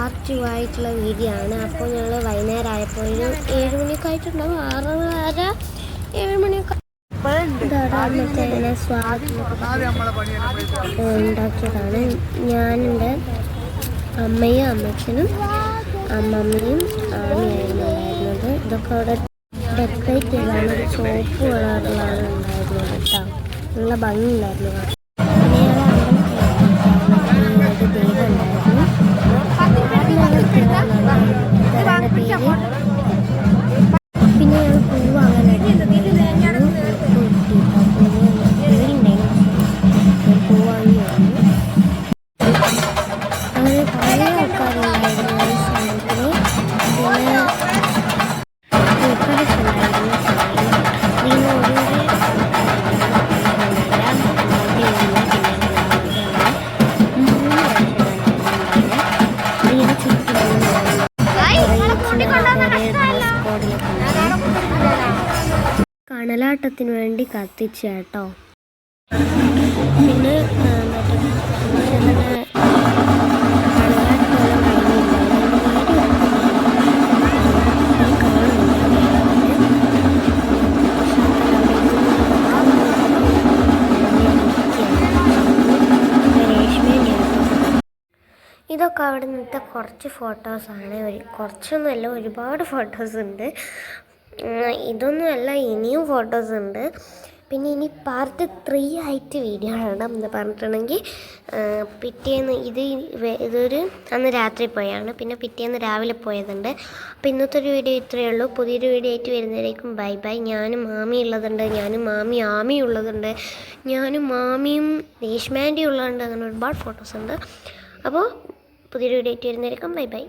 Part 2 ആയിട്ടുള്ള video ആണ്. അപ്പോൾ ഞങ്ങൾ വൈകുന്നേരം ആയപ്പോൾ ഒരു 7 മണിയൊക്കെ ആയിട്ടുണ്ടാവും, 6:30 7 മണിയൊക്കെ. ഉണ്ടാക്കിയതാണ്. ഞാനുണ്ട്, അമ്മയും അമ്മച്ചനും അമ്മമ്മയും ആമിയായിരുന്നു ഉണ്ടായിരുന്നത്. ഇതൊക്കെ അവിടെ ഡെക്കറേറ്റ് ചെയ്താണ്. ഒരു ചുവപ്പ് കളറിലാണ് ഉണ്ടായിരുന്നത് കേട്ടോ. നല്ല ഭംഗിയുണ്ടായിരുന്നു. പിന്നെ ഞങ്ങൾ പൂവ് അങ്ങനെ പൂ വാങ്ങി വന്നു. അങ്ങനെ കുറേ ആൾക്കാരുണ്ടായിരുന്നു ഈ സമയത്തിന്. പിന്നെ പൂക്കളൊക്കെയുണ്ടായിരുന്നു. പിന്നെ കണലാട്ടത്തിന് വേണ്ടി കത്തിച്ച കേട്ടോ. പിന്നെ ഇതൊക്കെ അവിടെ നിന്നത്തെ കുറച്ച് ഫോട്ടോസാണ്. കുറച്ചൊന്നുമല്ല, ഒരുപാട് ഫോട്ടോസ് ഉണ്ട്. ഇതൊന്നുമല്ല, ഇനിയും ഫോട്ടോസ് ഉണ്ട്. പിന്നെ ഇനി പാർട്ട് 3 ആയിട്ട് വീഡിയോ ഇടാം എന്ന് പറഞ്ഞിട്ടുണ്ടെങ്കിൽ പിറ്റേന്ന് ഇതൊരു അന്ന് രാത്രി പോയാണ്, പിന്നെ പിറ്റേന്ന് രാവിലെ പോയതുണ്ട്. അപ്പോൾ ഇന്നത്തെ ഒരു വീഡിയോ ഇത്രയേ ഉള്ളൂ. പുതിയൊരു വീഡിയോ ആയിട്ട് വരുന്നതിലേക്കും ബൈ ബൈ. ഞാനും മാമി ഉള്ളതുണ്ട്, ഞാനും മാമി ആമി ഉള്ളതുണ്ട്, ഞാനും മാമിയും രേഷ്മാൻഡി ഉള്ളതുണ്ട്. അങ്ങനെ ഒരുപാട് ഫോട്ടോസ് ഉണ്ട്. അപ്പോൾ പുതിയൊരു വീഡിയോ ആയിട്ട് വരുന്നതിലേക്കും ബൈ ബൈ.